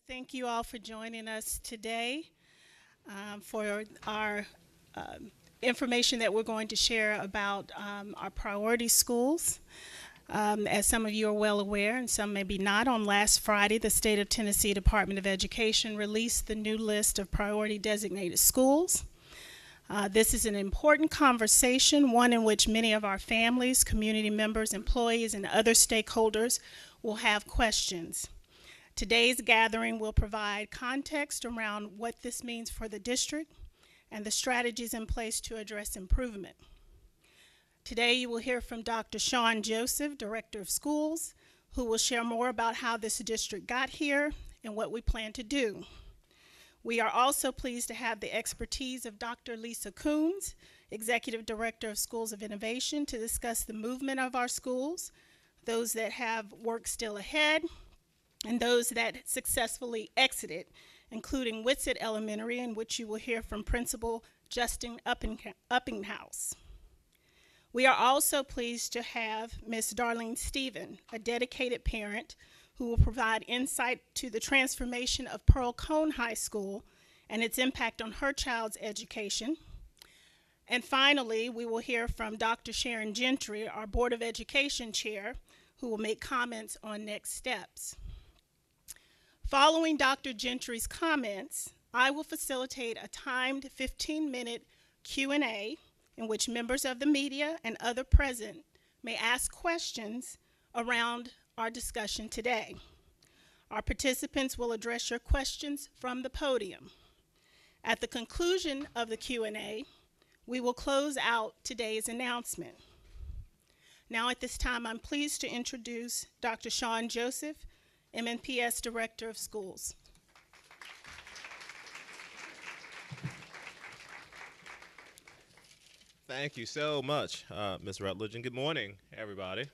to thank you all for joining us today for our information that we're going to share about our priority schools. As some of you are well aware, and some maybe not, on last Friday, the State of Tennessee Department of Education released the new list of priority designated schools. This is an important conversation, one in which many of our families, community members, employees, and other stakeholders will have questions. Today's gathering will provide context around what this means for the district and the strategies in place to address improvement. Today you will hear from Dr. Shawn Joseph, Director of Schools, who will share more about how this district got here and what we plan to do. We are also pleased to have the expertise of Dr. Lisa Coons, Executive Director of Schools of Innovation, to discuss the movement of our schools, those that have work still ahead, and those that successfully exited, including Whitsett Elementary, in which you will hear from Principal Justin Uppinghouse. We are also pleased to have Ms. Darlene Stephen, a dedicated parent who will provide insight to the transformation of Pearl Cone High School and its impact on her child's education. And finally, we will hear from Dr. Sharon Gentry, our Board of Education Chair, who will make comments on next steps. Following Dr. Gentry's comments, I will facilitate a timed 15-minute Q&A in which members of the media and other present may ask questions around our discussion today. Our participants will address your questions from the podium. At the conclusion of the Q&A, we will close out today's announcement. Now at this time, I'm pleased to introduce Dr. Shawn Joseph, Mnps Director of Schools. Thank you so much, Ms. Rutledge, and good morning, everybody.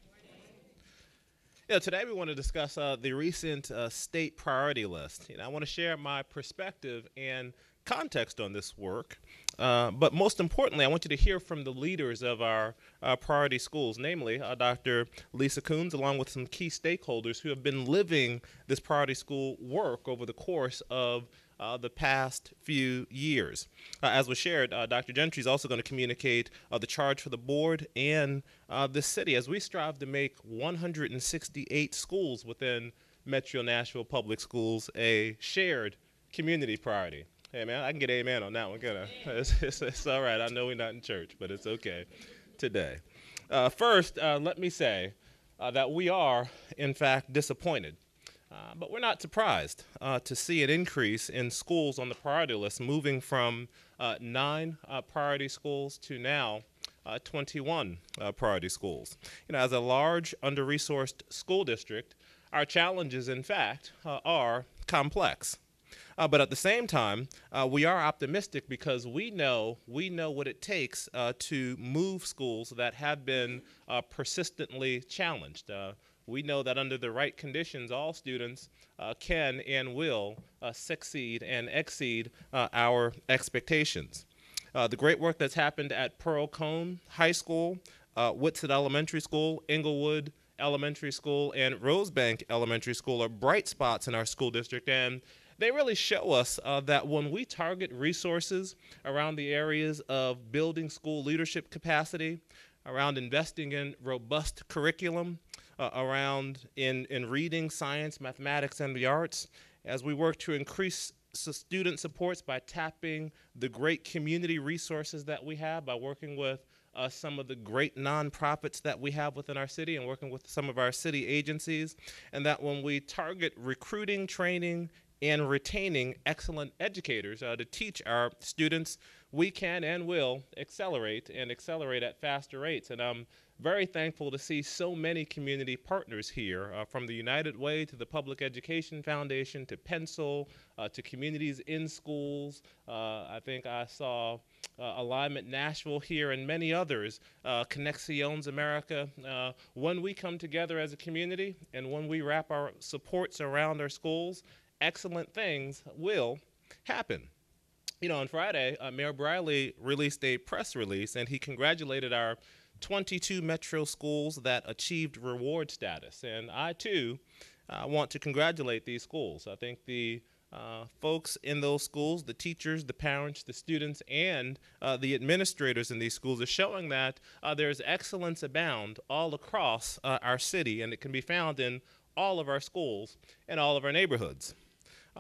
Yeah, today we want to discuss the recent state priority list. I want to share my perspective and context on this work, but most importantly, I want you to hear from the leaders of our priority schools, namely Dr. Lisa Coons, along with some key stakeholders who have been living this priority school work over the course of the past few years. As was shared, Dr. Gentry is also going to communicate the charge for the board and the city as we strive to make 168 schools within Metro Nashville Public Schools a shared community priority. Hey, man, I can get amen on that one, can I? It's all right. I know we're not in church, but it's okay today. First, let me say that we are, in fact, disappointed. But we're not surprised to see an increase in schools on the priority list, moving from 9 priority schools to now 21 priority schools. As a large, under-resourced school district, our challenges, in fact, are complex. But at the same time, we are optimistic because we know what it takes to move schools that have been persistently challenged. We know that under the right conditions, all students can and will succeed and exceed our expectations. The great work that's happened at Pearl Cone High School, Whitsett Elementary School, Englewood Elementary School, and Rosebank Elementary School are bright spots in our school district, and they really show us that when we target resources around the areas of building school leadership capacity, around investing in robust curriculum, around in reading, science, mathematics, and the arts, as we work to increase student supports by tapping the great community resources that we have, by working with some of the great nonprofits that we have within our city and working with some of our city agencies, and that when we target recruiting, training, and retaining excellent educators to teach our students, we can and will accelerate at faster rates. And I'm very thankful to see so many community partners here, from the United Way to the Public Education Foundation to Pencil to Communities in Schools. I think I saw Alignment Nashville here and many others, Connexiones America. When we come together as a community and when we wrap our supports around our schools, excellent things will happen. On Friday, Mayor Briley released a press release, and he congratulated our 22 metro schools that achieved reward status. And I, too, I want to congratulate these schools. I think the folks in those schools, the teachers, the parents, the students, and the administrators in these schools are showing that there's excellence abound all across our city, and it can be found in all of our schools and all of our neighborhoods.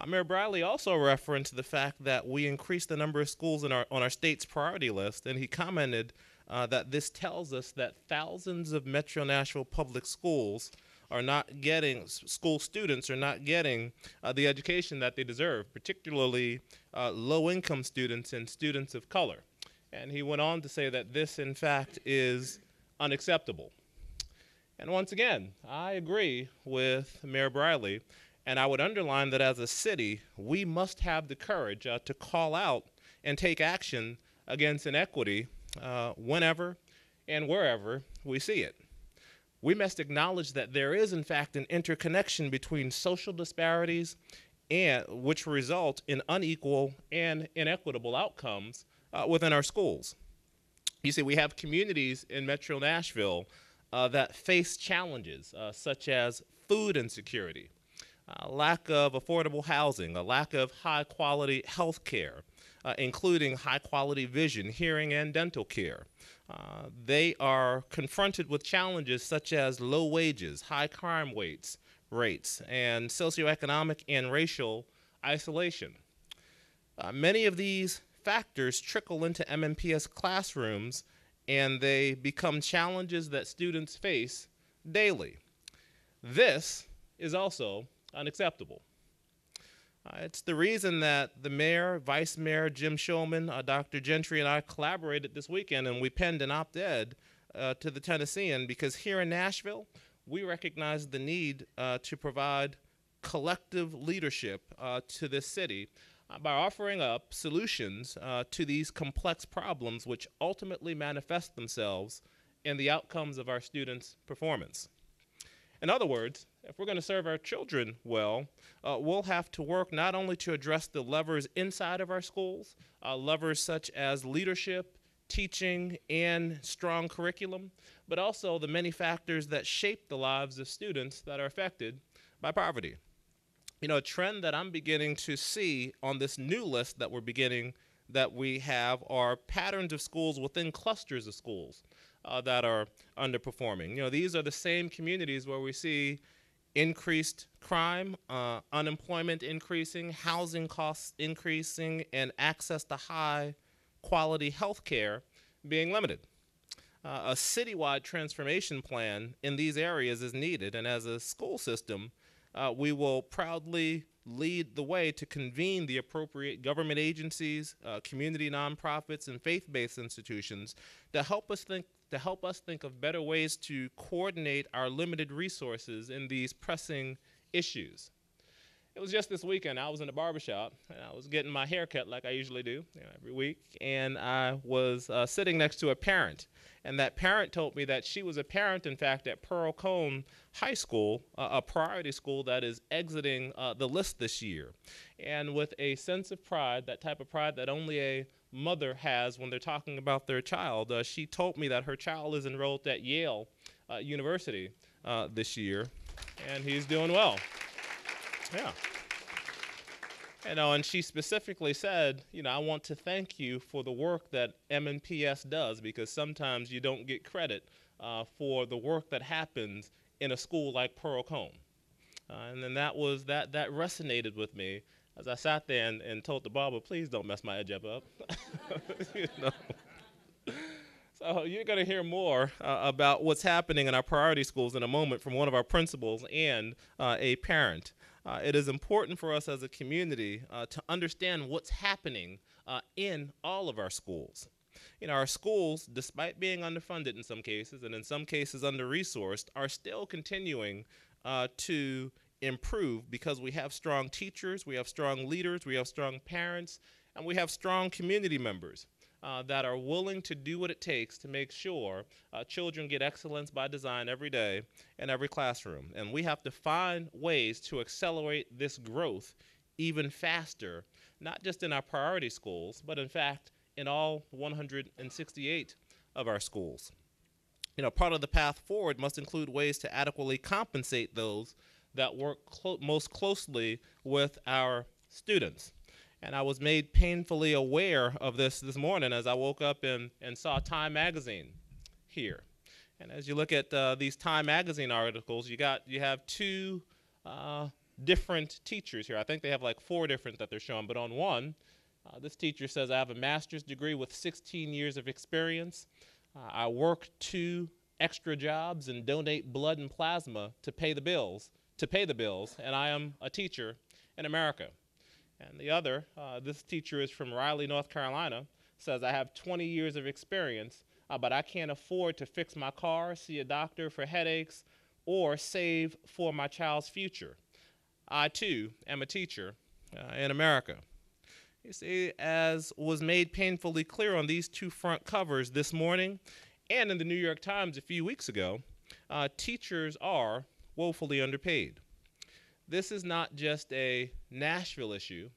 Mayor Bradley also referenced the fact that we increased the number of schools on our state's priority list, and he commented that this tells us that thousands of Metro Nashville public schools are not getting, school students are not getting the education that they deserve, particularly low-income students and students of color. And he went on to say that this, in fact, is unacceptable. And once again, I agree with Mayor Bradley, and I would underline that as a city, we must have the courage to call out and take action against inequity whenever and wherever we see it. We must acknowledge that there is, in fact, an interconnection between social disparities and which result in unequal and inequitable outcomes within our schools. You see, we have communities in Metro Nashville that face challenges such as food insecurity, lack of affordable housing, a lack of high-quality health care, including high-quality vision, hearing, and dental care. They are confronted with challenges such as low wages, high crime rates, and socioeconomic and racial isolation. Many of these factors trickle into MNPS classrooms, and they become challenges that students face daily. This is also unacceptable. It's the reason that the mayor, vice mayor, Jim Shulman, Dr. Gentry, and I collaborated this weekend, and we penned an op-ed to the Tennessean, because here in Nashville, we recognize the need to provide collective leadership to this city by offering up solutions to these complex problems which ultimately manifest themselves in the outcomes of our students' performance. In other words, if we're going to serve our children well, we'll have to work not only to address the levers inside of our schools, levers such as leadership, teaching, and strong curriculum, but also the many factors that shape the lives of students that are affected by poverty. You know, a trend that I'm beginning to see on this new list that we have are patterns of schools within clusters of schools that are underperforming. You know, these are the same communities where we see increased crime, unemployment increasing, housing costs increasing, and access to high quality health care being limited. A citywide transformation plan in these areas is needed, and as a school system, we will proudly lead the way to convene the appropriate government agencies, community nonprofits, and faith-based institutions to help us think of better ways to coordinate our limited resources in these pressing issues. It was just this weekend. I was in a barbershop, and I was getting my hair cut like I usually do every week, and I was sitting next to a parent. And that parent told me that she was a parent, in fact, at Pearl Cone High School, a priority school that is exiting the list this year. And with a sense of pride, that type of pride that only a mother has when they're talking about their child, she told me that her child is enrolled at Yale University this year, and he's doing well. Yeah. You know, and she specifically said, you know, I want to thank you for the work that MNPS does, because sometimes you don't get credit for the work that happens in a school like Pearl Cone. And then that resonated with me as I sat there and told the barber, please don't mess my edge up. You know? So you're going to hear more about what's happening in our priority schools in a moment from one of our principals and a parent. It is important for us as a community to understand what's happening in all of our schools. You know, our schools, despite being underfunded in some cases and in some cases under-resourced, are still continuing to improve because we have strong teachers, we have strong leaders, we have strong parents, and we have strong community members that are willing to do what it takes to make sure children get excellence by design every day in every classroom. And we have to find ways to accelerate this growth even faster, not just in our priority schools, but in fact in all 168 of our schools. You know, part of the path forward must include ways to adequately compensate those that work most closely with our students. And I was made painfully aware of this morning as I woke up and saw Time Magazine here. And as you look at these Time Magazine articles, you have two different teachers here. I think they have like 4 different that they're showing, but on one, this teacher says, I have a master's degree with 16 years of experience. I work 2 extra jobs and donate blood and plasma to pay the bills, and I am a teacher in America. And the other, this teacher is from Raleigh, North Carolina, says, I have 20 years of experience, but I can't afford to fix my car, see a doctor for headaches, or save for my child's future. I, too, am a teacher in America. You see, as was made painfully clear on these 2 front covers this morning and in the New York Times a few weeks ago, teachers are woefully underpaid. This is not just a Nashville issue.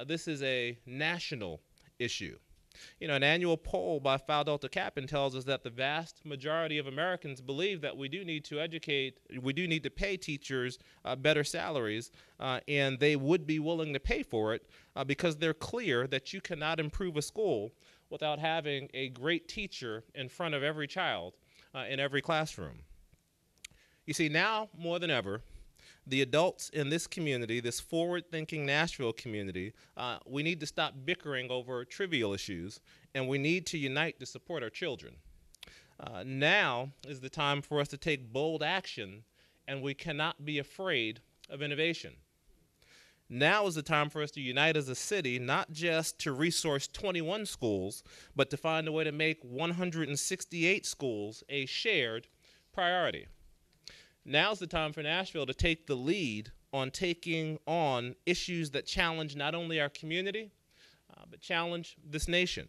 This is a national issue. You know, an annual poll by Phi Delta Kappan tells us that the vast majority of Americans believe that we do need to pay teachers better salaries, and they would be willing to pay for it because they're clear that you cannot improve a school without having a great teacher in front of every child in every classroom. You see, now more than ever, the adults in this community, this forward-thinking Nashville community, we need to stop bickering over trivial issues, and we need to unite to support our children. Now is the time for us to take bold action, and we cannot be afraid of innovation. Now is the time for us to unite as a city, not just to resource 21 schools, but to find a way to make 168 schools a shared priority. Now's the time for Nashville to take the lead on taking on issues that challenge not only our community, but challenge this nation.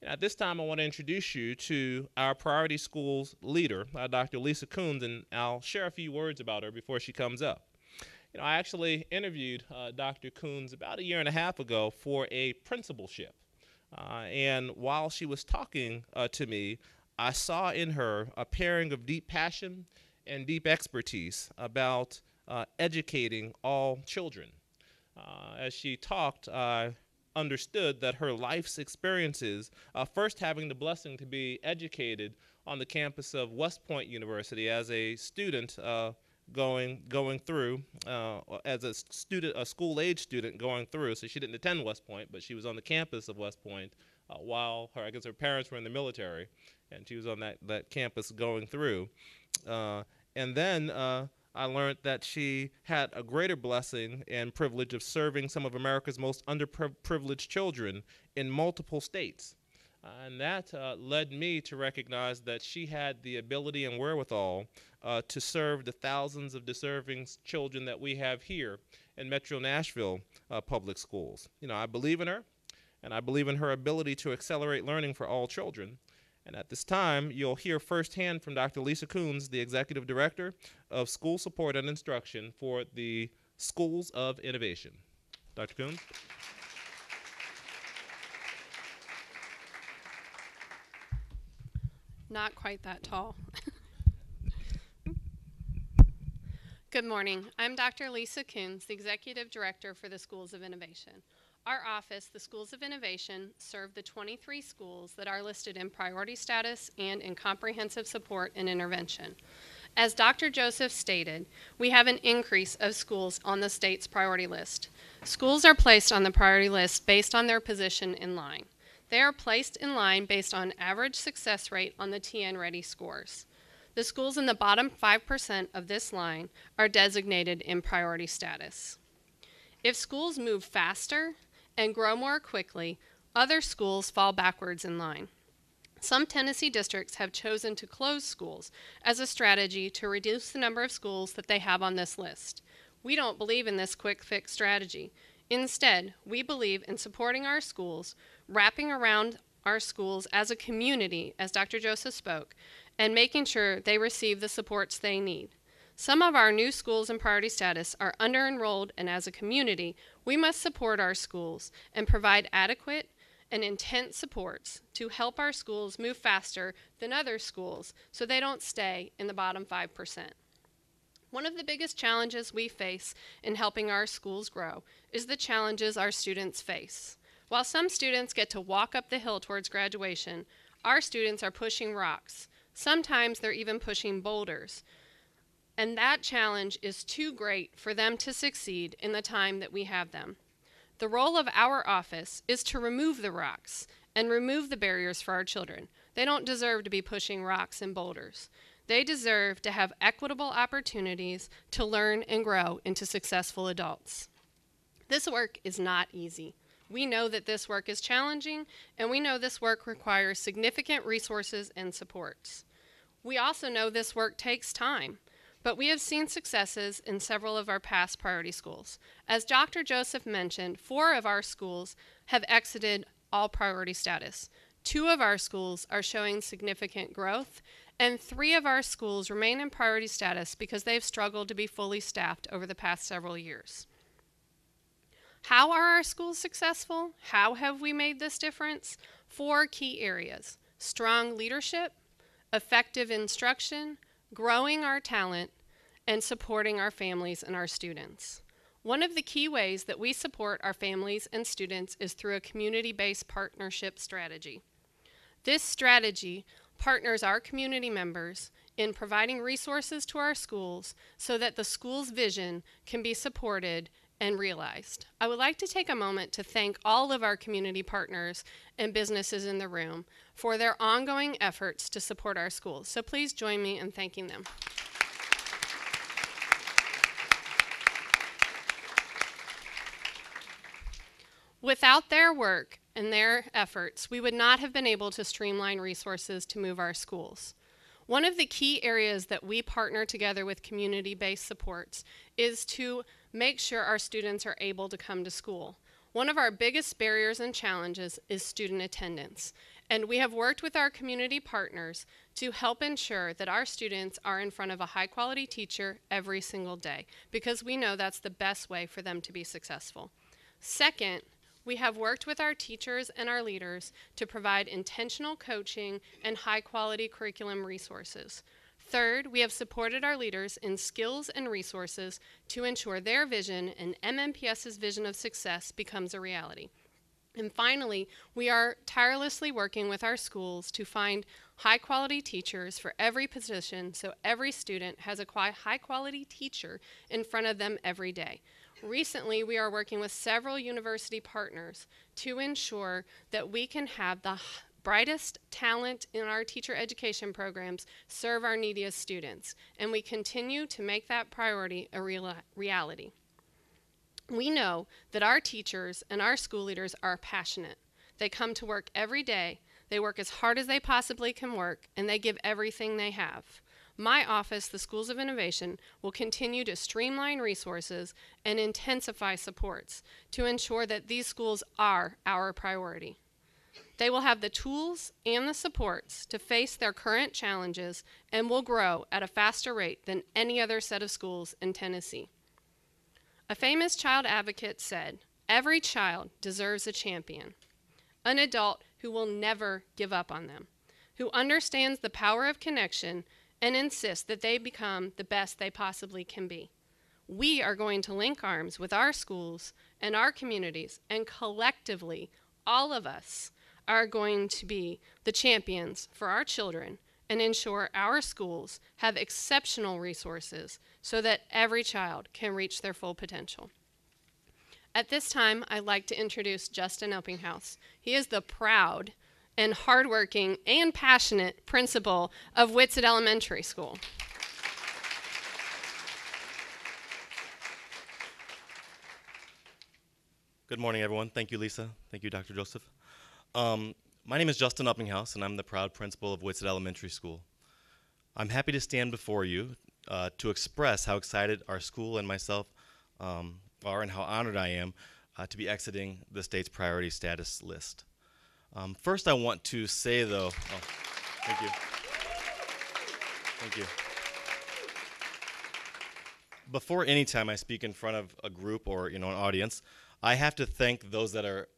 And at this time, I want to introduce you to our priority schools leader, Dr. Lisa Coons, and I'll share a few words about her before she comes up. You know, I actually interviewed Dr. Coons about 1.5 years ago for a principalship. And while she was talking to me, I saw in her a pairing of deep passion and deep expertise about educating all children. As she talked, I understood that her life's experiences, first having the blessing to be educated on the campus of West Point University as a student going through, as a school-age student going through. So she didn't attend West Point, but she was on the campus of West Point while her parents were in the military, and she was on that campus going through. And then I learned that she had a greater blessing and privilege of serving some of America's most underprivileged children in multiple states. And that led me to recognize that she had the ability and wherewithal to serve the thousands of deserving children that we have here in Metro Nashville public schools. You know, I believe in her, and I believe in her ability to accelerate learning for all children. And at this time, you'll hear firsthand from Dr. Lisa Coons, the Executive Director of School Support and Instruction for the Schools of Innovation. Dr. Coons. Not quite that tall. Good morning. I'm Dr. Lisa Coons, the Executive Director for the Schools of Innovation. Our office, the Schools of Innovation, serve the 23 schools that are listed in priority status and in comprehensive support and intervention. As Dr. Joseph stated, we have an increase of schools on the state's priority list. Schools are placed on the priority list based on their position in line. They are placed in line based on average success rate on the TN Ready scores. The schools in the bottom 5% of this line are designated in priority status. If schools move faster and grow more quickly, other schools fall backwards in line. Some Tennessee districts have chosen to close schools as a strategy to reduce the number of schools that they have on this list. We don't believe in this quick fix strategy. Instead, we believe in supporting our schools, wrapping around our schools as a community, as Dr. Joseph spoke, and making sure they receive the supports they need. Some of our new schools in priority status are under-enrolled, and as a community, we must support our schools and provide adequate and intense supports to help our schools move faster than other schools so they don't stay in the bottom 5%. One of the biggest challenges we face in helping our schools grow is the challenges our students face. While some students get to walk up the hill towards graduation, our students are pushing rocks. Sometimes they're even pushing boulders. And that challenge is too great for them to succeed in the time that we have them. The role of our office is to remove the rocks and remove the barriers for our children. They don't deserve to be pushing rocks and boulders. They deserve to have equitable opportunities to learn and grow into successful adults. This work is not easy. We know that this work is challenging, and we know this work requires significant resources and supports. We also know this work takes time, but we have seen successes in several of our past priority schools. As Dr. Joseph mentioned, 4 of our schools have exited all priority status. 2 of our schools are showing significant growth, and 3 of our schools remain in priority status because they've struggled to be fully staffed over the past several years. How are our schools successful? How have we made this difference? 4 key areas: strong leadership, effective instruction, growing our talent, and supporting our families and our students. One of the key ways that we support our families and students is through a community-based partnership strategy. This strategy partners our community members in providing resources to our schools so that the school's vision can be supported and realized. I would like to take a moment to thank all of our community partners and businesses in the room for their ongoing efforts to support our schools. So please join me in thanking them. Without their work and their efforts, we would not have been able to streamline resources to move our schools. One of the key areas that we partner together with community-based supports is to make sure our students are able to come to school. One of our biggest barriers and challenges is student attendance, and we have worked with our community partners to help ensure that our students are in front of a high-quality teacher every single day, because we know that's the best way for them to be successful. Second, we have worked with our teachers and our leaders to provide intentional coaching and high-quality curriculum resources. Third, we have supported our leaders in skills and resources to ensure their vision and MNPS's vision of success becomes a reality. And finally, we are tirelessly working with our schools to find high-quality teachers for every position so every student has a high-quality teacher in front of them every day. Recently, we are working with several university partners to ensure that we can have the brightest talent in our teacher education programs serve our neediest students, and we continue to make that priority a reality. We know that our teachers and our school leaders are passionate. They come to work every day, they work as hard as they possibly can work, and they give everything they have. My office, the Schools of Innovation, will continue to streamline resources and intensify supports to ensure that these schools are our priority. They will have the tools and the supports to face their current challenges and will grow at a faster rate than any other set of schools in Tennessee. A famous child advocate said, "Every child deserves a champion, an adult who will never give up on them, who understands the power of connection and insists that they become the best they possibly can be." We are going to link arms with our schools and our communities, and collectively, all of us are going to be the champions for our children and ensure our schools have exceptional resources so that every child can reach their full potential. At this time, I'd like to introduce Justin Uppinghouse. He is the proud and hardworking and passionate principal of Whitsett Elementary School. Good morning, everyone. Thank you, Lisa. Thank you, Dr. Joseph. My name is Justin Uppinghouse, and I'm the proud principal of Whitsett Elementary School. I'm happy to stand before you to express how excited our school and myself are and how honored I am to be exiting the state's priority status list. First, I want to say, though, thank you. Thank you. Before any time I speak in front of a group or an audience, I have to thank those that are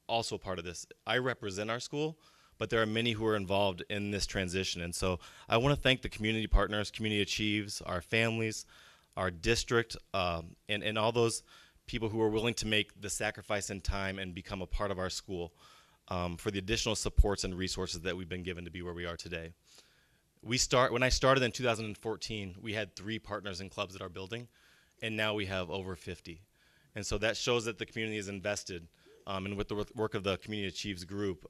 also part of this. I represent our school, but there are many who are involved in this transition. And so I want to thank the community partners, Community Achieves, our families, our district, and all those people who are willing to make the sacrifice in time and become a part of our school for the additional supports and resources that we've been given to be where we are today. When I started in 2014, we had 3 partners and clubs at our building, and now we have over 50. And so that shows that the community is invested, and with the work of the Community Achieves group,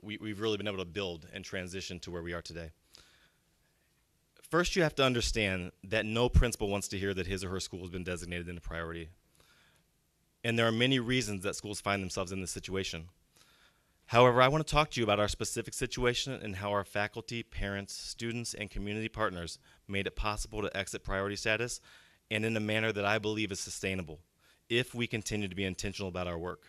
we've really been able to build and transition to where we are today. First, you have to understand that no principal wants to hear that his or her school has been designated in a priority. And there are many reasons that schools find themselves in this situation. However, I want to talk to you about our specific situation and how our faculty, parents, students, and community partners made it possible to exit priority status, and in a manner that I believe is sustainable if we continue to be intentional about our work.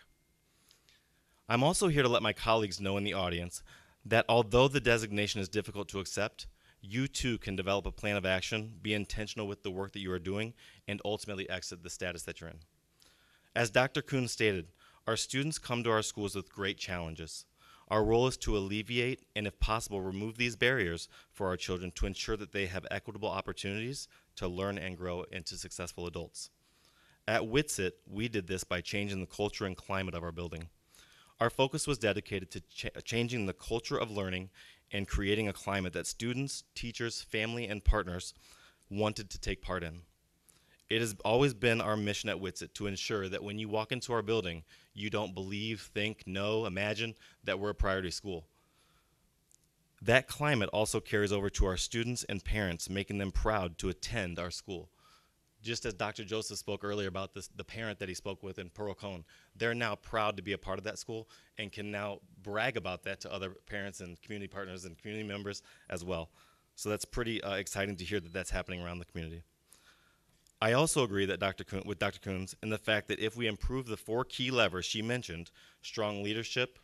I'm also here to let my colleagues know in the audience that although the designation is difficult to accept, you too can develop a plan of action, be intentional with the work that you are doing, and ultimately exit the status that you're in. As Dr. Coons stated, our students come to our schools with great challenges. Our role is to alleviate and, if possible, remove these barriers for our children to ensure that they have equitable opportunities to learn and grow into successful adults. At Whitsitt, we did this by changing the culture and climate of our building. Our focus was dedicated to changing the culture of learning and creating a climate that students, teachers, family, and partners wanted to take part in. It has always been our mission at Whitsitt to ensure that when you walk into our building, you don't believe, think, know, imagine that we're a priority school. That climate also carries over to our students and parents, making them proud to attend our school. Just as Dr. Joseph spoke earlier about this, the parent that he spoke with in Pearl Cone, they're now proud to be a part of that school and can now brag about that to other parents and community partners and community members as well. So that's pretty exciting to hear that that's happening around the community. I also agree that with Dr. Coons in the fact that if we improve the 4 key levers she mentioned, strong leadership,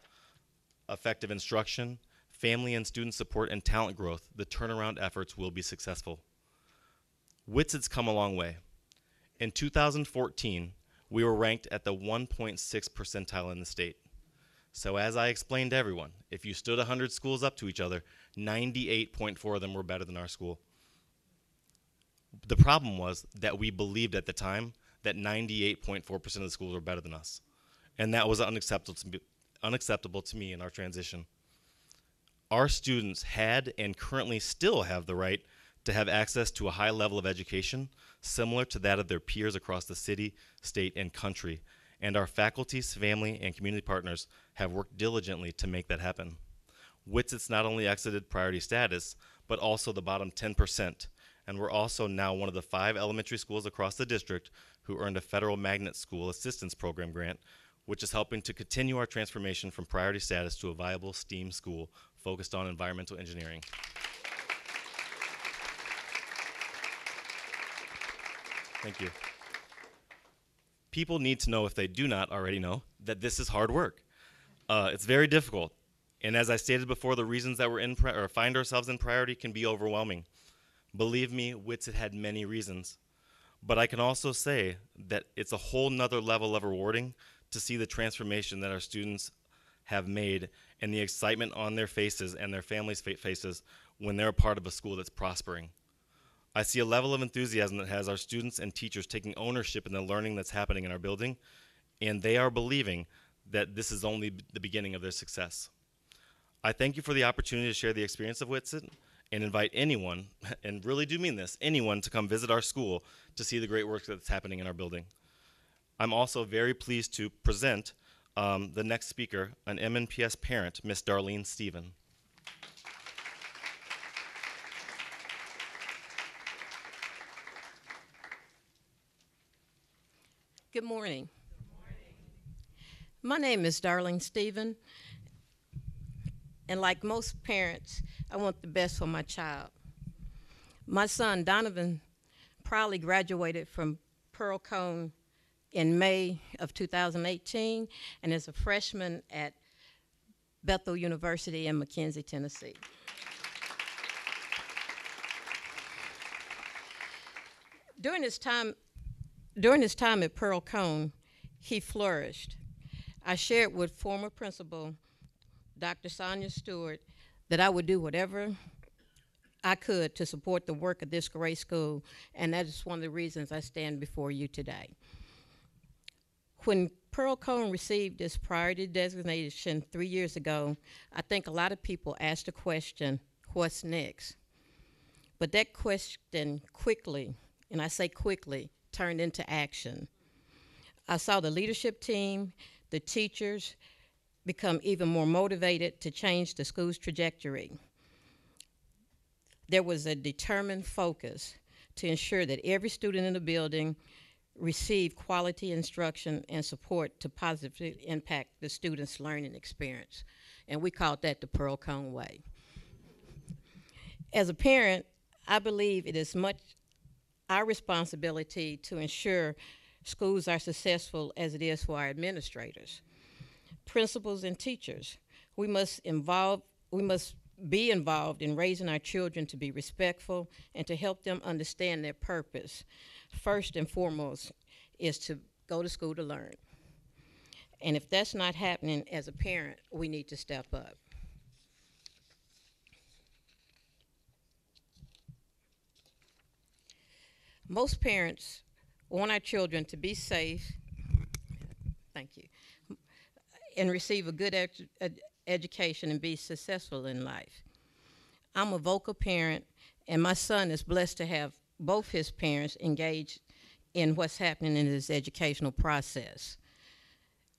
effective instruction, family and student support, and talent growth, the turnaround efforts will be successful. Whitsitt's come a long way. In 2014, we were ranked at the 1.6 percentile in the state. So as I explained to everyone, if you stood 100 schools up to each other, 98.4 of them were better than our school. The problem was that we believed at the time that 98.4% of the schools were better than us. And that was unacceptable to me in our transition. Our students had and currently still have the right to have access to a high level of education similar to that of their peers across the city, state, and country. And our faculties, family, and community partners have worked diligently to make that happen. Whitsitt's not only exited priority status, but also the bottom 10%. And we're also now one of the 5 elementary schools across the district who earned a federal magnet school assistance program grant, which is helping to continue our transformation from priority status to a viable STEAM school focused on environmental engineering. Thank you. People need to know, if they do not already know, that this is hard work. It's very difficult. And as I stated before, the reasons that we're in or find ourselves in priority can be overwhelming. Believe me, Whitsitt had many reasons. But I can also say that it's a whole nother level of rewarding to see the transformation that our students have made and the excitement on their faces and their families' faces when they're a part of a school that's prospering. I see a level of enthusiasm that has our students and teachers taking ownership in the learning that's happening in our building, and they are believing that this is only the beginning of their success. I thank you for the opportunity to share the experience of Whitsitt and invite anyone, and really do mean this, anyone to come visit our school to see the great work that's happening in our building. I'm also very pleased to present the next speaker, an Mnps parent, Miss Darlene Stephen. Good morning. My name is Darlene Stephen, and like most parents, I want the best for my child. My son, Donovan, proudly graduated from Pearl Cone in May of 2018 and is a freshman at Bethel University in McKenzie, Tennessee. During his time at Pearl Cone, he flourished. I shared with former principal Dr. Sonia Stewart, that I would do whatever I could to support the work of this great school, and that is one of the reasons I stand before you today. When Pearl Cone received this priority designation 3 years ago, I think a lot of people asked the question, what's next? But that question quickly, and I say quickly, turned into action. I saw the leadership team, the teachers, become even more motivated to change the school's trajectory. There was a determined focus to ensure that every student in the building received quality instruction and support to positively impact the students' learning experience. And we called that the Pearl Cone Way. As a parent, I believe it is much our responsibility to ensure schools are successful as it is for our administrators, principals, and teachers. We must be involved in raising our children to be respectful and to help them understand their purpose. First and foremost is to go to school to learn. And if that's not happening as a parent, we need to step up. Most parents want our children to be safe, thank you, and receive a good education and be successful in life. I'm a vocal parent, and my son is blessed to have both his parents engaged in what's happening in his educational process.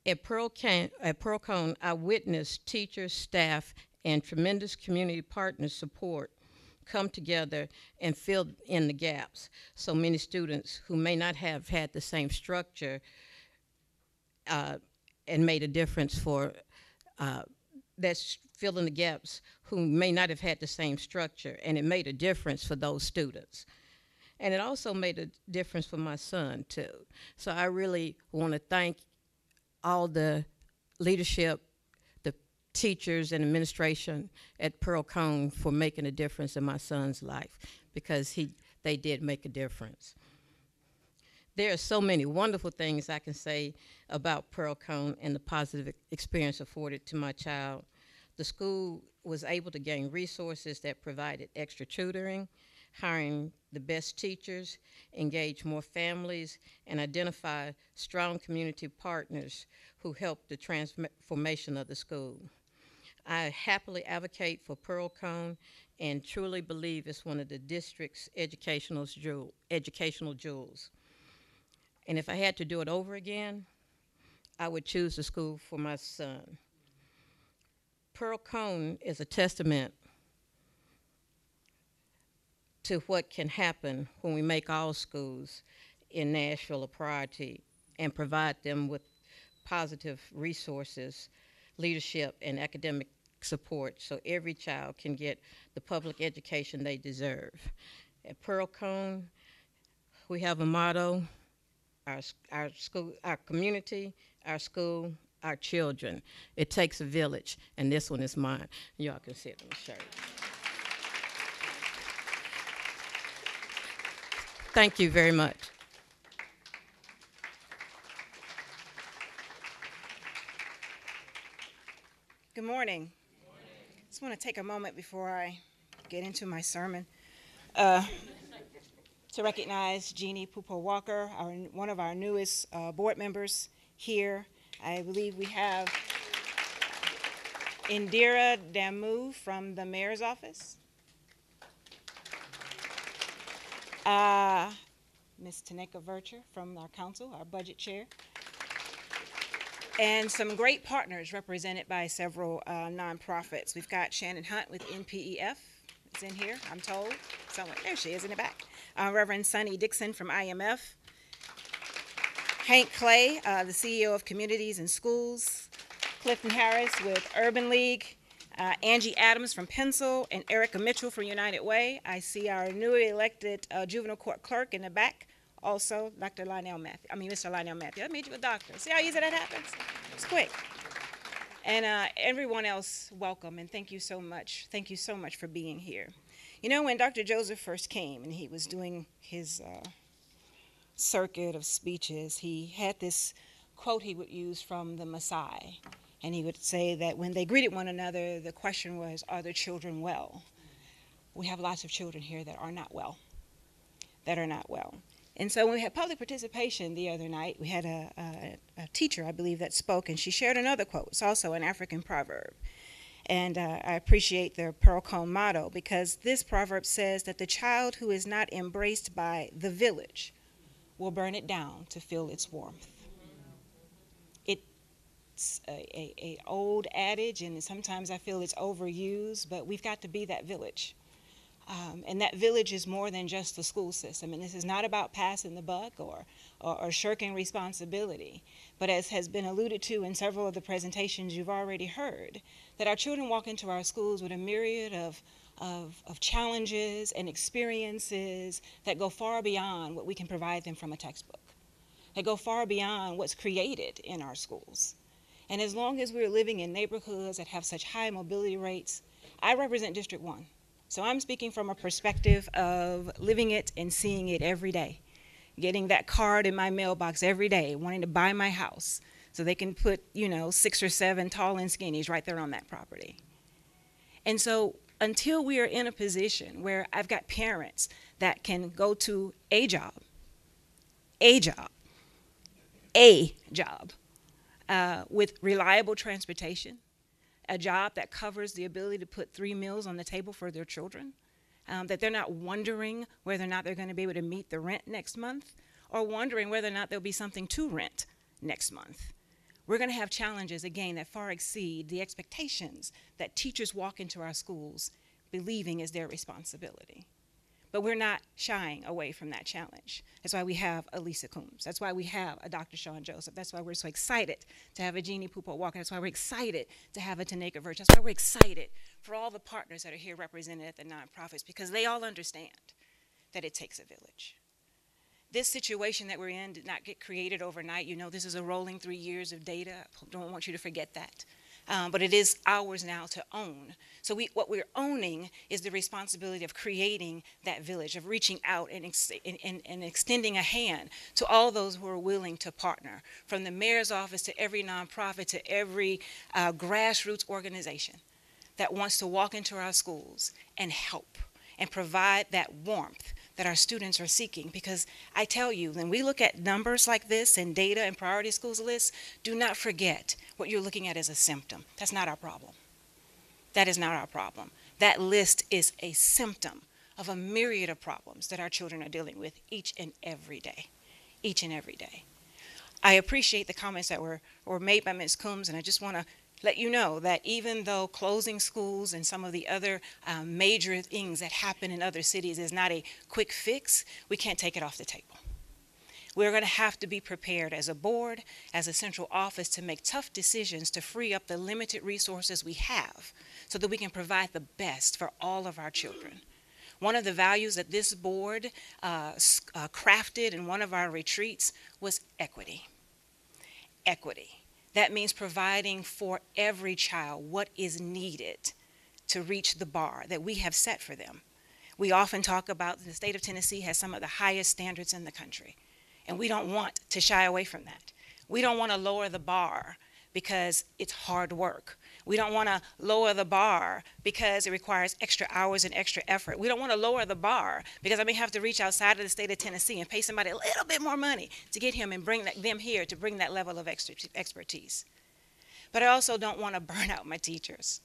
At Pearl Cone, I witnessed teachers, staff, and tremendous community partner support come together and fill in the gaps. So many students who may not have had the same structure and made a difference for that's filling the gaps who may not have had the same structure, and it made a difference for those students. And it also made a difference for my son too. So I really want to thank all the leadership, the teachers and administration at Pearl Cone for making a difference in my son's life, because they did make a difference. There are so many wonderful things I can say about Pearl Cone and the positive experience afforded to my child. The school was able to gain resources that provided extra tutoring, hiring the best teachers, engage more families, and identify strong community partners who helped the transformation of the school. I happily advocate for Pearl Cone and truly believe it's one of the district's educational jewels. And if I had to do it over again, I would choose the school for my son. Pearl Cone is a testament to what can happen when we make all schools in Nashville a priority and provide them with positive resources, leadership, and academic support so every child can get the public education they deserve. At Pearl Cone, we have a motto: our school, our community, our school, our children. It takes a village, and this one is mine. Y'all can see it on the shirt. Thank you very much. Good morning. I just want to take a moment before I get into my sermon to recognize Jeannie Pupo-Walker, one of our newest board members here. I believe we have Indira Damu from the mayor's office. Ms. Taneka Vercher from our council, our budget chair. And some great partners represented by several nonprofits. We've got Shannon Hunt with NPEF. It's in here, I'm told. Somewhere. There she is in the back. Reverend Sonny Dixon from IMF. Hank Clay, the CEO of Communities and Schools. Clifton Harris with Urban League. Angie Adams from Pencil, and Erica Mitchell from United Way. I see our newly elected juvenile court clerk in the back. Also, Mr. Lionel Matthew. I made you a doctor. See how easy that happens? It's quick. And everyone else, welcome, and thank you so much. Thank you so much for being here. You know, when Dr. Joseph first came and he was doing his circuit of speeches, he had this quote he would use from the Messiah. And he would say that when they greeted one another, the question was, are the children well? We have lots of children here that are not well, And so when we had public participation the other night, we had a teacher, I believe, that spoke, and she shared another quote. It's also an African proverb. And I appreciate the Pearl Cone motto, because this proverb says that the child who is not embraced by the village will burn it down to feel its warmth. It's a old adage, and sometimes I feel it's overused, but we've got to be that village. And that village is more than just the school system. And this is not about passing the buck or shirking responsibility. But as has been alluded to in several of the presentations you've already heard, that our children walk into our schools with a myriad of challenges and experiences that go far beyond what we can provide them from a textbook. They go far beyond what's created in our schools. And as long as we're living in neighborhoods that have such high mobility rates, I represent District 1. So I'm speaking from a perspective of living it and seeing it every day, getting that card in my mailbox every day, wanting to buy my house so they can put, 6 or 7 tall and skinnies right there on that property. And so until we are in a position where I've got parents that can go to a job, with reliable transportation, a job that covers the ability to put 3 meals on the table for their children, that they're not wondering whether or not they're going to be able to meet the rent next month, or wondering whether or not there'll be something to rent next month. We're going to have challenges, again, that far exceed the expectations that teachers walk into our schools believing is their responsibility. But we're not shying away from that challenge. That's why we have a Lisa Coons. That's why we have a Dr. Shawn Joseph. That's why we're so excited to have a Jeannie Pupo Walker. That's why we're excited to have a Taneka Virch. That's why we're excited for all the partners that are here represented at the nonprofits, because they all understand that it takes a village. This situation that we're in did not get created overnight. This is a rolling 3 years of data. I don't want you to forget that. But it is ours now to own. So what we're owning is the responsibility of creating that village, of reaching out and extending a hand to all those who are willing to partner, from the mayor's office to every nonprofit to every grassroots organization that wants to walk into our schools and help and provide that warmth that our students are seeking. Because I tell you, when we look at numbers like this and data and priority schools lists, do not forget what you're looking at as a symptom. That's not our problem. That is not our problem. That list is a symptom of a myriad of problems that our children are dealing with each and every day. Each and every day. I appreciate the comments that were made by Ms. Coons, and I just want to let you know that even though closing schools and some of the other major things that happen in other cities is not a quick fix, we can't take it off the table. We're going to have to be prepared as a board, as a central office, to make tough decisions to free up the limited resources we have so that we can provide the best for all of our children. One of the values that this board crafted in one of our retreats was equity. Equity. That means providing for every child what is needed to reach the bar that we have set for them. We often talk about the state of Tennessee has some of the highest standards in the country, and we don't want to shy away from that. We don't want to lower the bar because it's hard work. We don't want to lower the bar because it requires extra hours and extra effort. We don't want to lower the bar because I may have to reach outside of the state of Tennessee and pay somebody a little bit more money to get him and bring them here to bring that level of expertise. But I also don't want to burn out my teachers.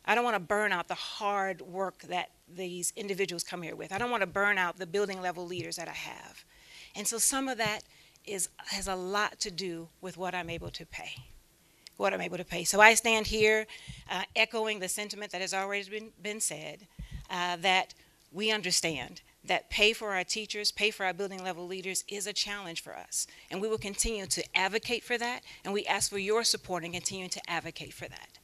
I don't want to burn out the hard work that these individuals come here with. I don't want to burn out the building level leaders that I have. And so some of that has a lot to do with what I'm able to pay. So I stand here echoing the sentiment that has already been said, that we understand that pay for our teachers, pay for our building level leaders is a challenge for us. And we will continue to advocate for that, and we ask for your support in continuing to advocate for that.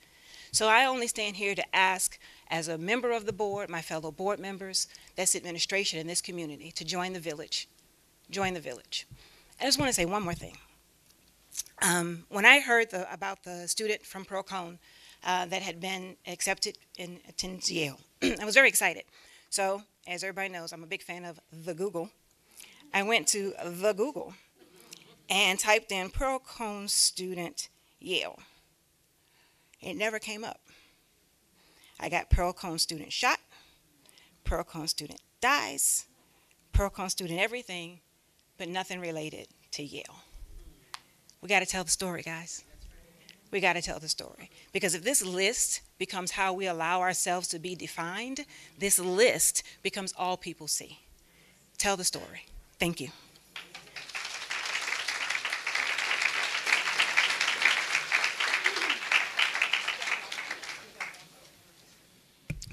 So I only stand here to ask, as a member of the board, my fellow board members, this administration and this community, to join the village. Join the village. I just want to say one more thing. When I heard about the student from Pearl Cone that had been accepted and attends Yale, I was very excited. So, as everybody knows, I'm a big fan of the Google. I went to the Google and typed in Pearl Cone student Yale. It never came up. I got Pearl Cone student shot, Pearl Cone student dies, Pearl Cone student everything, but nothing related to Yale. We got to tell the story, guys. We got to tell the story. Because if this list becomes how we allow ourselves to be defined, this list becomes all people see. Tell the story. Thank you.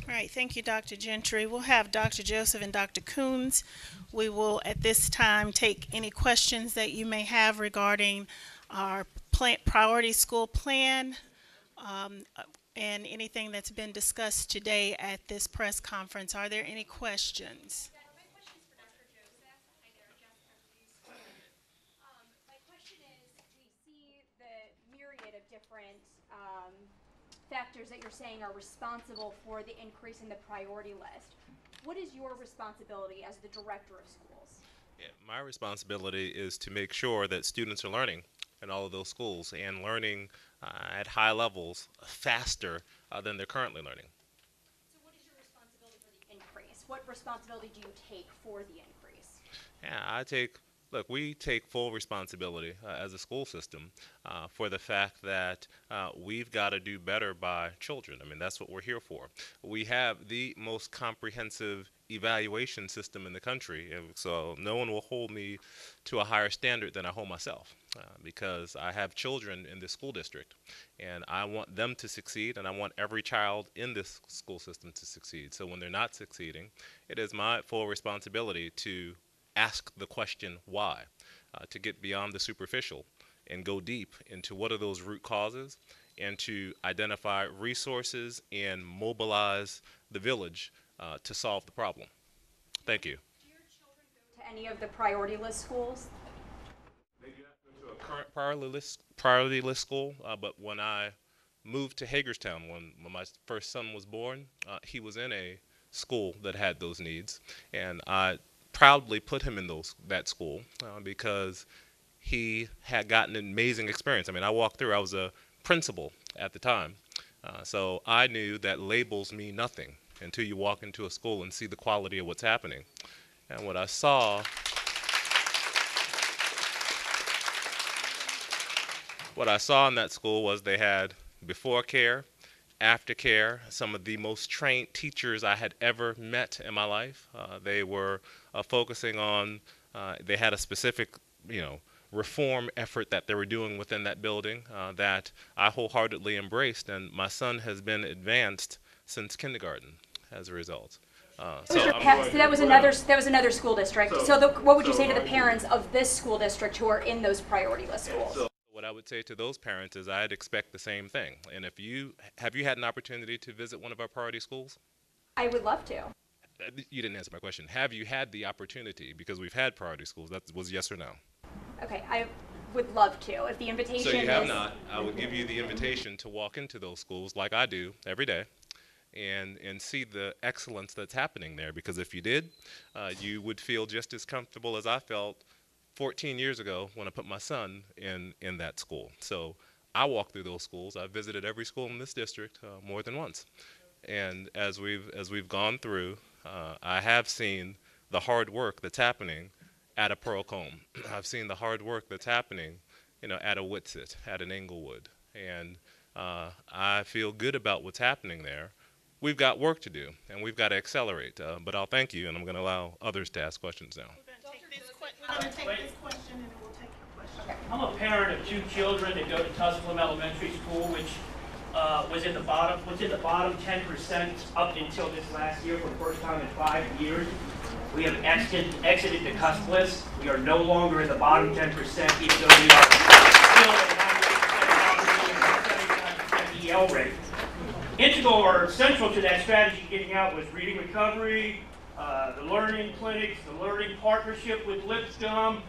All right, thank you, Dr. Gentry. We'll have Dr. Joseph and Dr. Coons. We will, at this time, take any questions that you may have regarding our priority school plan and anything that's been discussed today at this press conference. Are there any questions? My question is for Dr. Joseph. Hi there, Jessica. My question is, we see the myriad of different factors that you're saying are responsible for the increase in the priority list. What is your responsibility as the director of schools? Yeah, my responsibility is to make sure that students are learning in all of those schools and learning at high levels faster than they're currently learning. So what is your responsibility for the increase? What responsibility do you take for the increase? Yeah, look, we take full responsibility as a school system for the fact that we've got to do better by children. I mean, that's what we're here for. We have the most comprehensive evaluation system in the country, so no one will hold me to a higher standard than I hold myself because I have children in this school district, and I want them to succeed, and I want every child in this school system to succeed. So when they're not succeeding, it is my full responsibility to ask the question why, to get beyond the superficial and go deep into what are those root causes and to identify resources and mobilize the village to solve the problem. Thank you. Do your children go to any of the priority list schools? They do not go to a current priority list school, but when I moved to Hagerstown, when my first son was born, he was in a school that had those needs, and I proudly put him in that school because he had gotten an amazing experience. I mean, I walked through, I was a principal at the time, so I knew that labels mean nothing until you walk into a school and see the quality of what's happening. And what I saw in that school was they had before care, aftercare, some of the most trained teachers I had ever met in my life. They were focusing on, they had a specific, reform effort that they were doing within that building that I wholeheartedly embraced, and my son has been advanced since kindergarten as a result. So that was another school district. So what would you say to the parents of this school district who are in those priority list schools? So what I would say to those parents is I'd expect the same thing. And have you had an opportunity to visit one of our priority schools? I would love to. You didn't answer my question. Have you had the opportunity? Because we've had priority schools. That was yes or no. Okay, I would love to. If the invitation So you have not. I would give you the invitation to walk into those schools like I do every day and see the excellence that's happening there. Because if you did, you would feel just as comfortable as I felt 14 years ago when I put my son in that school. So I walk through those schools. I've visited every school in this district more than once. And as we've gone through, I have seen the hard work that's happening at a Pearl Cone. I've seen the hard work that's happening, at a Whitsitt, at an Englewood. And I feel good about what's happening there. We've got work to do, and we've got to accelerate. But I'll thank you, and I'm going to allow others to ask questions now. We're going to take this question, and then we'll take your question. I'm a parent of 2 children that go to Tusculum Elementary School, which was in the bottom 10% up until this last year for the first time in 5 years. We have exited the cusp list. We are no longer in the bottom 10%, even though we are still at 95% EL rate. Integral or central to that strategy getting out was reading recovery, the learning clinics, the learning partnership with Lipscomb,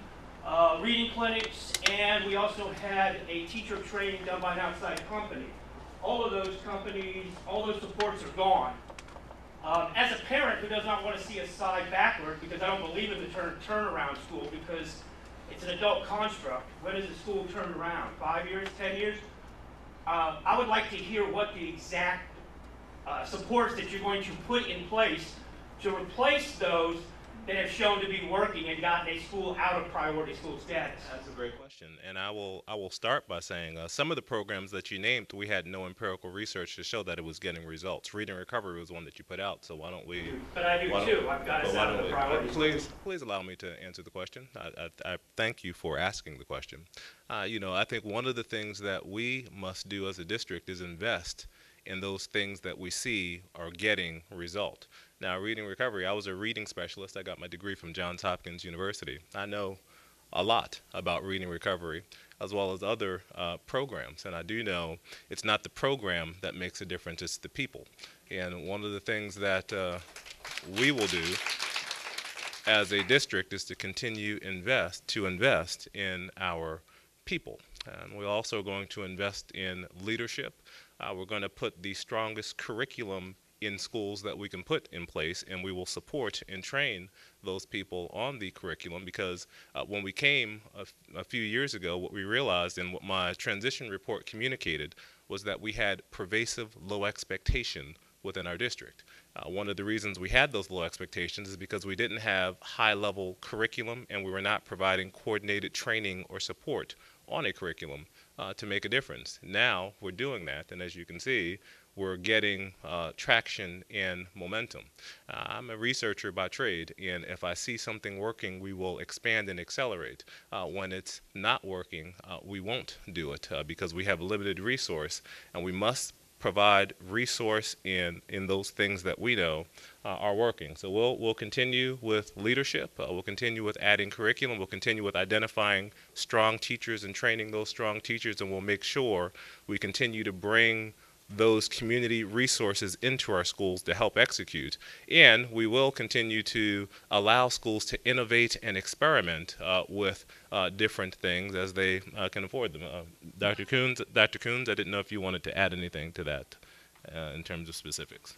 reading clinics, and we also had a teacher training done by an outside company. All of those companies, all those supports are gone. As a parent who does not want to see us side backward, because I don't believe in the turnaround school, because it's an adult construct. When does the school turn around? 5 years, 10 years? I would like to hear what the exact supports that you're going to put in place to replace those that have shown to be working and gotten a school out of priority school status. That's a great question, and I will start by saying some of the programs that you named, we had no empirical research to show that it was getting results. Reading Recovery was one that you put out, so why don't we? But I do too. I've got us out of the priority. Please allow me to answer the question. I thank you for asking the question. I think one of the things that we must do as a district is invest in those things that we see are getting result. Now, Reading Recovery, I was a reading specialist. I got my degree from Johns Hopkins University. I know a lot about Reading Recovery as well as other programs, and I do know it's not the program that makes a difference, it's the people. And one of the things that we will do as a district is to continue to invest in our people. And we're also going to invest in leadership. We're going to put the strongest curriculum in schools that we can put in place, and we will support and train those people on the curriculum, because when we came a few years ago, what we realized and what my transition report communicated was that we had pervasive low expectation within our district. One of the reasons we had those low expectations is because we didn't have high-level curriculum, and we were not providing coordinated training or support on a curriculum to make a difference. Now we're doing that, and as you can see, we're getting traction and momentum. I'm a researcher by trade, and if I see something working, we will expand and accelerate. When it's not working, we won't do it because we have limited resource, and we must provide resource in those things that we know are working. So we'll continue with leadership. We'll continue with adding curriculum. We'll continue with identifying strong teachers and training those strong teachers, and we'll make sure we continue to bring those community resources into our schools to help execute. And we will continue to allow schools to innovate and experiment with different things as they can afford them. Dr. Coons, I didn't know if you wanted to add anything to that in terms of specifics.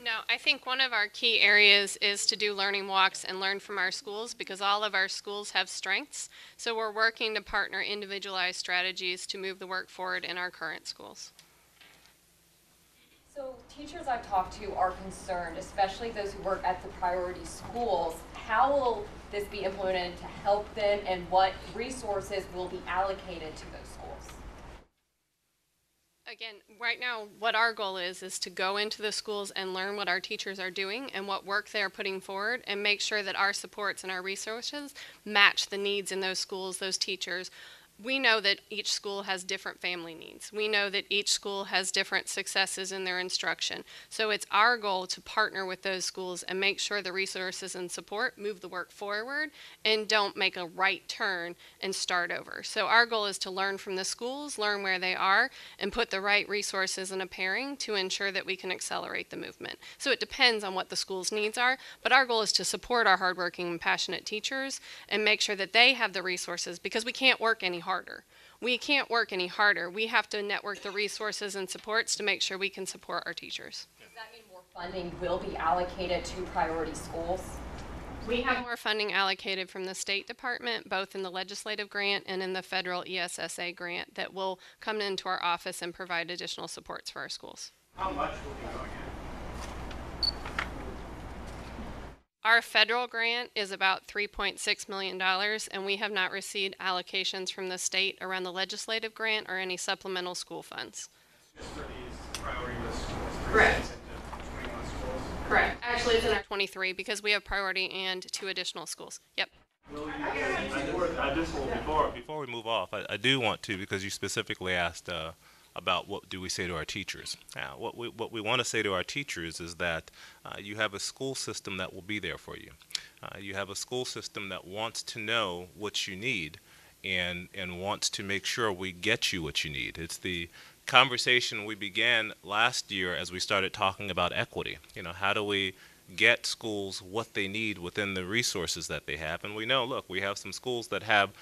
No, I think one of our key areas is to do learning walks and learn from our schools, because all of our schools have strengths. So we're working to partner individualized strategies to move the work forward in our current schools. So teachers I've talked to are concerned, especially those who work at the priority schools. How will this be implemented to help them, and what resources will be allocated to those schools? Again, right now, what our goal is to go into the schools and learn what our teachers are doing and what work they are putting forward, and make sure that our supports and our resources match the needs in those schools, those teachers. We know that each school has different family needs. We know that each school has different successes in their instruction. So it's our goal to partner with those schools and make sure the resources and support move the work forward and don't make a right turn and start over. So our goal is to learn from the schools, learn where they are, and put the right resources in a pairing to ensure that we can accelerate the movement. So it depends on what the school's needs are, but our goal is to support our hardworking and passionate teachers and make sure that they have the resources, because we can't work any harder. We can't work any harder. We have to network the resources and supports to make sure we can support our teachers. Does that mean more funding will be allocated to priority schools? We have more funding allocated from the State Department, both in the legislative grant and in the federal ESSA grant, that will come into our office and provide additional supports for our schools. How much will be going in? Our federal grant is about $3.6 million, and we have not received allocations from the state around the legislative grant or any supplemental school funds. Just for these priority list schools? Correct. 21 schools? Correct. Actually, it's in our 23 because we have priority and 2 additional schools. Yep. Before we move off, I do want to, because you specifically asked about what do we say to our teachers. Now, what we want to say to our teachers is that you have a school system that will be there for you. You have a school system that wants to know what you need and wants to make sure we get you what you need. It's the conversation we began last year as we started talking about equity. How do we get schools what they need within the resources that they have? And we know, look, we have some schools that have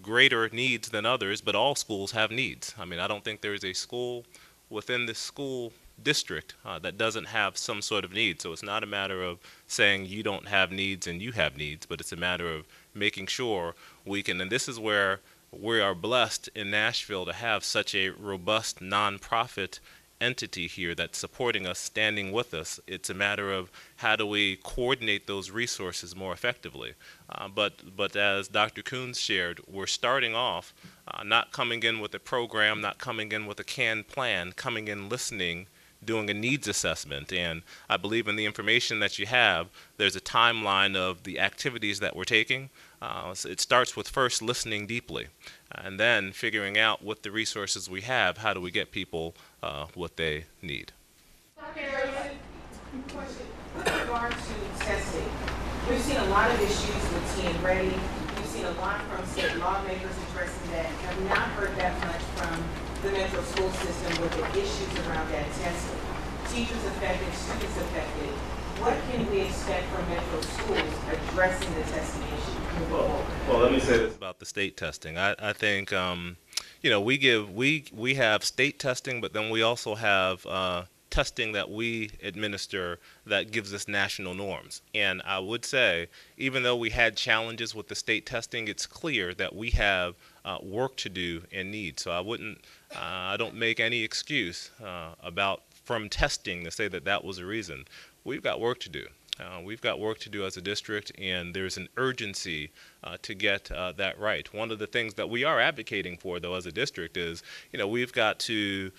greater needs than others, but all schools have needs. I mean, I don't think there is a school within this school district that doesn't have some sort of need. So it's not a matter of saying you don't have needs and you have needs, but it's a matter of making sure we can, and this is where we are blessed in Nashville to have such a robust nonprofit entity here that's supporting us, standing with us. It's a matter of how do we coordinate those resources more effectively. But as Dr. Coons shared, we're starting off not coming in with a program, not coming in with a canned plan, coming in listening, doing a needs assessment. And I believe in the information that you have, there's a timeline of the activities that we're taking. So it starts with first listening deeply, and then figuring out with the resources we have, how do we get people what they need. Question. With regard to testing, we've seen a lot of issues with Team Ready. We've seen a lot from state lawmakers addressing that. Have not heard that much from the Metro school system with the issues around that testing. Teachers affected, students affected. What can we expect from Metro schools addressing the testing issue? Well, let me say this about the state testing. I think we have state testing, but then we also have testing that we administer that gives us national norms. And I would say, even though we had challenges with the state testing, it's clear that we have work to do and need. So I don't make any excuse about from testing to say that that was a reason. We've got work to do. We've got work to do as a district, and there's an urgency to get that right. One of the things that we are advocating for, though, as a district is, we've got to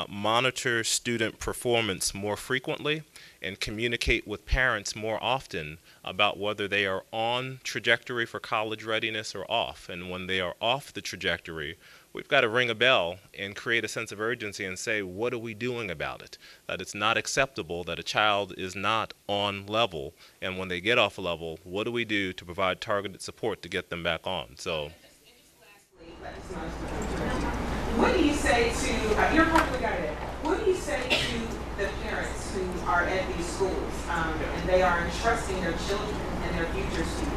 monitor student performance more frequently and communicate with parents more often about whether they are on trajectory for college readiness or off. And when they are off the trajectory, we've got to ring a bell and create a sense of urgency and say, what are we doing about it? That it's not acceptable that a child is not on level, and when they get off a level, what do we do to provide targeted support to get them back on? So. What do you say to, you're probably got it, what do you say to the parents who are at these schools and they are entrusting their children and their futures to you?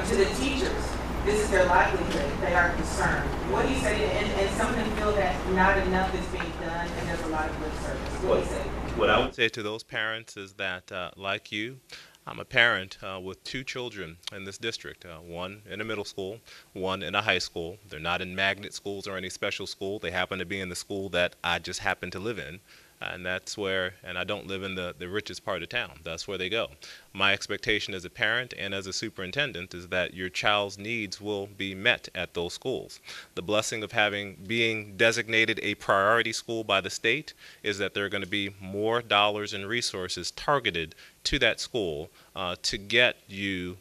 To the teachers, this is their livelihood, they are concerned. What do you say, and some of them feel that not enough is being done and there's a lot of lip service. What do you say? What I would say to those parents is that, like you, I'm a parent with two children in this district, one in a middle school, one in a high school. They're not in magnet schools or any special school. They happen to be in the school that I just happen to live in. And that's where, and I don't live in the richest part of town. That's where they go. My expectation as a parent and as a superintendent is that your child's needs will be met at those schools. The blessing of being designated a priority school by the state is that there are going to be more dollars and resources targeted to that school to get you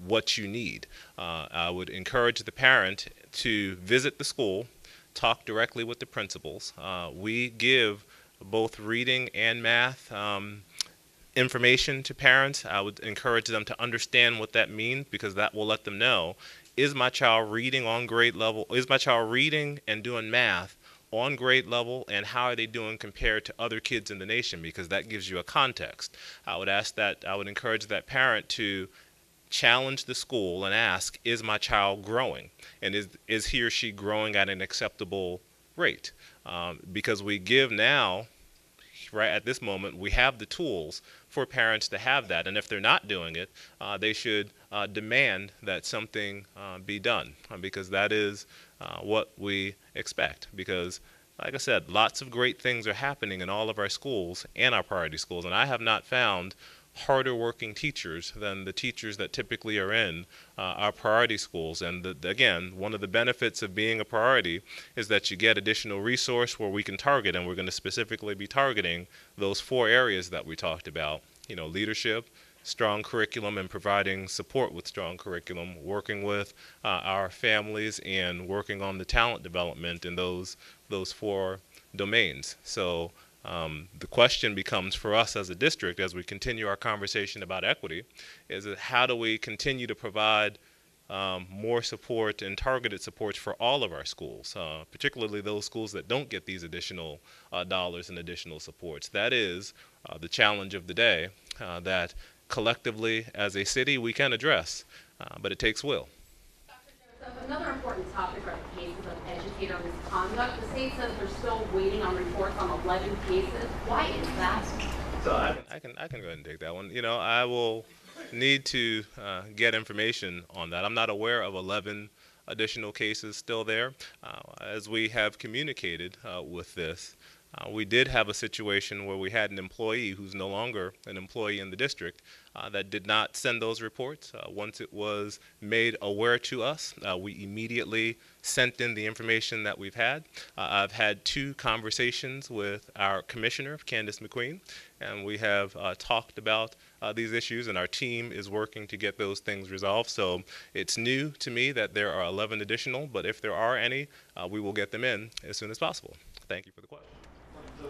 what you need. I would encourage the parent to visit the school, talk directly with the principals. We give both reading and math information to parents. I would encourage them to understand what that means, because that will let them know, is my child reading on grade level? Is my child reading and doing math on grade level, and how are they doing compared to other kids in the nation? Because that gives you a context. I would encourage that parent to challenge the school and ask, is my child growing? And is he or she growing at an acceptable rate? Because we give now, right at this moment, we have the tools for parents to have that. And if they're not doing it, they should demand that something be done, because that is what we expect. Because, like I said, lots of great things are happening in all of our schools and our priority schools. And I have not found harder working teachers than the teachers that typically are in our priority schools. And again, one of the benefits of being a priority is that you get additional resource where we can target, and we're going to specifically be targeting those 4 areas that we talked about. Leadership, strong curriculum, and providing support with strong curriculum, working with our families, and working on the talent development in those 4 domains. So the question becomes for us as a district, as we continue our conversation about equity, is how do we continue to provide more support and targeted supports for all of our schools, particularly those schools that don't get these additional dollars and additional supports. That is the challenge of the day that collectively as a city we can address, but it takes will. Dr. Joseph, another important topic are the cases of educator misconduct. The state says they're still waiting on reports on 11 cases. Why is that? So I can go ahead and take that one. I will need to get information on that. I'm not aware of 11 additional cases still there. As we have communicated with this, we did have a situation where we had an employee who's no longer an employee in the district that did not send those reports. Once it was made aware to us, we immediately sent in the information that we've had. I've had 2 conversations with our commissioner, Candace McQueen, and we have talked about these issues, and our team is working to get those things resolved. So it's new to me that there are 11 additional, but if there are any, we will get them in as soon as possible. Thank you for the question. You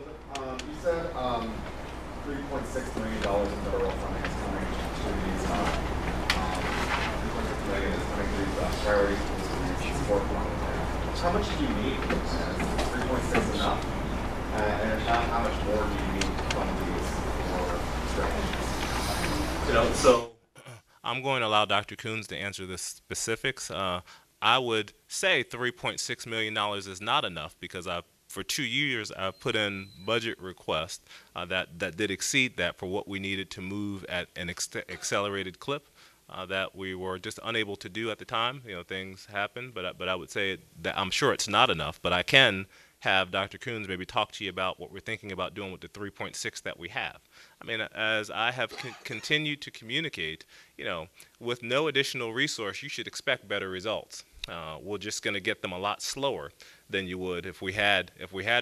said $3.6 million in federal funding is coming to these $3.6 million is coming to these priority schools to support funding. How much do you need? Is 3.6 enough? And how much more do you need to fund these for strategies? So I'm going to allow Dr. Coons to answer the specifics. I would say $3.6 million is not enough because for 2 years, I've put in budget requests that did exceed that for what we needed to move at an accelerated clip that we were just unable to do at the time. Things happen, but I would say that I'm sure it's not enough. But I can have Dr. Coons maybe talk to you about what we're thinking about doing with the 3.6 that we have. I mean, as I have continued to communicate, with no additional resource, you should expect better results. We're just going to get them a lot slower than you would if we had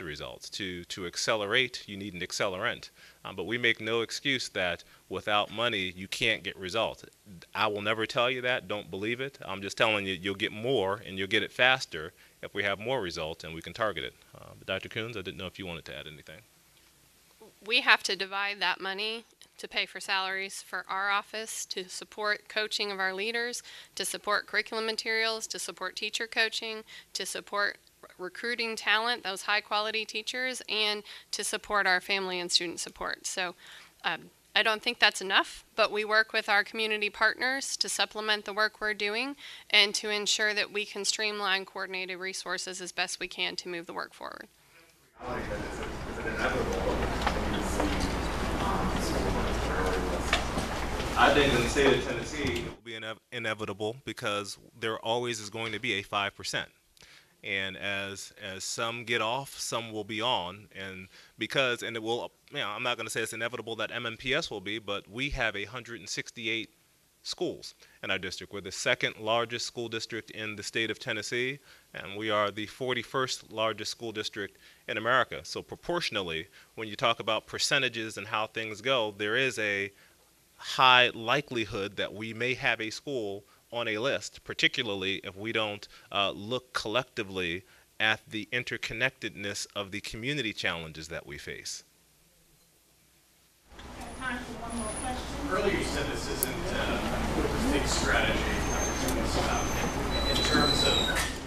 results. To accelerate, you need an accelerant. But we make no excuse that without money, you can't get results. I will never tell you that. Don't believe it. I'm just telling you you'll get more and you'll get it faster if we have more results and we can target it. But Dr. Coons, I didn't know if you wanted to add anything. We have to divide that money to pay for salaries for our office, to support coaching of our leaders, to support curriculum materials, to support teacher coaching, to support recruiting talent, those high quality teachers, and to support our family and student support. So I don't think that's enough, but we work with our community partners to supplement the work we're doing and to ensure that we can streamline coordinated resources as best we can to move the work forward. Is it inevitable when you see I think in the state of Tennessee, it will be inevitable because there always is going to be a 5%. And as some get off, some will be on, and it will. I'm not going to say it's inevitable that MNPS will be, but we have 168 schools in our district. We're the 2nd largest school district in the state of Tennessee, and we are the 41st largest school district in America. So proportionally, when you talk about percentages and how things go, there is a high likelihood that we may have a school on a list, particularly if we don't look collectively at the interconnectedness of the community challenges that we face. Time for one more question. Earlier you said this isn't a big strategy. In terms of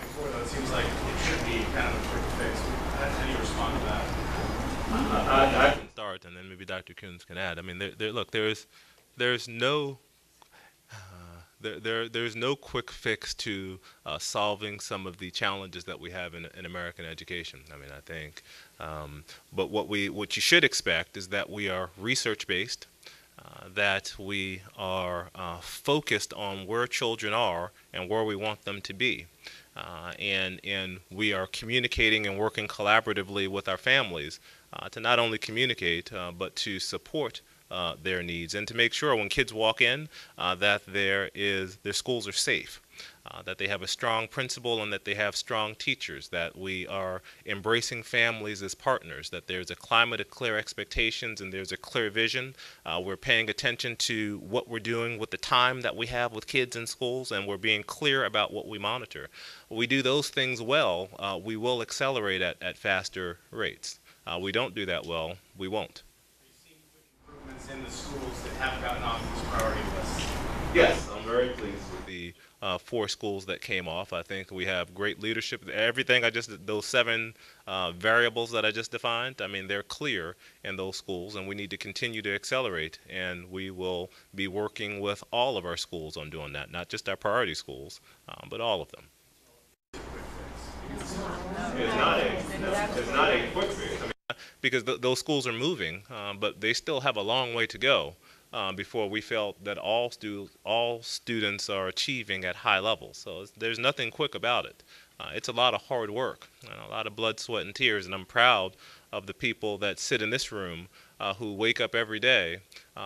before, though, it seems like it should be kind of a quick fix. How do you respond to that? I can start, and then maybe Dr. Coons can add. I mean, there's no there's no quick fix to solving some of the challenges that we have in American education. I mean, I think, but what you should expect is that we are research-based, that we are focused on where children are and where we want them to be. And we are communicating and working collaboratively with our families to not only communicate, but to support their needs and to make sure when kids walk in that their schools are safe, that they have a strong principal and that they have strong teachers, that we are embracing families as partners, that there's a climate of clear expectations and there's a clear vision. We're paying attention to what we're doing with the time that we have with kids in schools, and we're being clear about what we monitor. We do those things well, we will accelerate at faster rates. We don't do that well, we won't. In the schools that have gotten off these priority lists? Yes, I'm very pleased with the 4 schools that came off. I think we have great leadership. Everything those 7 variables that I just defined, I mean, they're clear in those schools, and we need to continue to accelerate. And we will be working with all of our schools on doing that, not just our priority schools, but all of them. It's not a quick fix. I mean, because those schools are moving, but they still have a long way to go before we felt that all students are achieving at high levels. So there's nothing quick about it. It's a lot of hard work and a lot of blood, sweat, and tears, and I'm proud of the people that sit in this room who wake up every day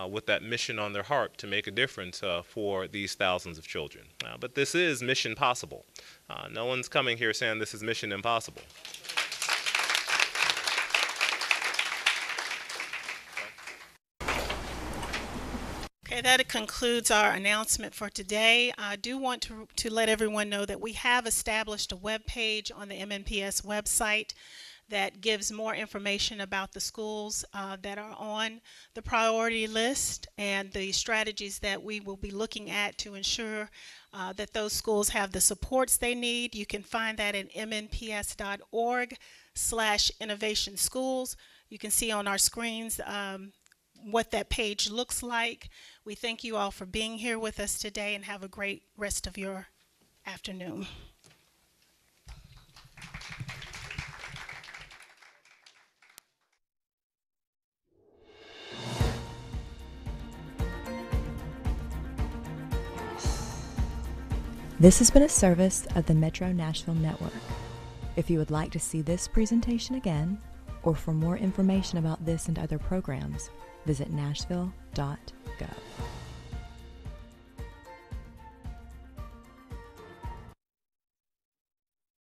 with that mission on their heart to make a difference for these thousands of children. But this is mission possible. No one's coming here saying this is mission impossible. Okay, that concludes our announcement for today. I do want to let everyone know that we have established a web page on the MNPS website that gives more information about the schools that are on the priority list and the strategies that we will be looking at to ensure that those schools have the supports they need. You can find that at mnps.org/innovation schools. You can see on our screens what that page looks like. We thank you all for being here with us today and have a great rest of your afternoon. This has been a service of the Metro Nashville Network. If you would like to see this presentation again, or for more information about this and other programs, visit nashville.gov.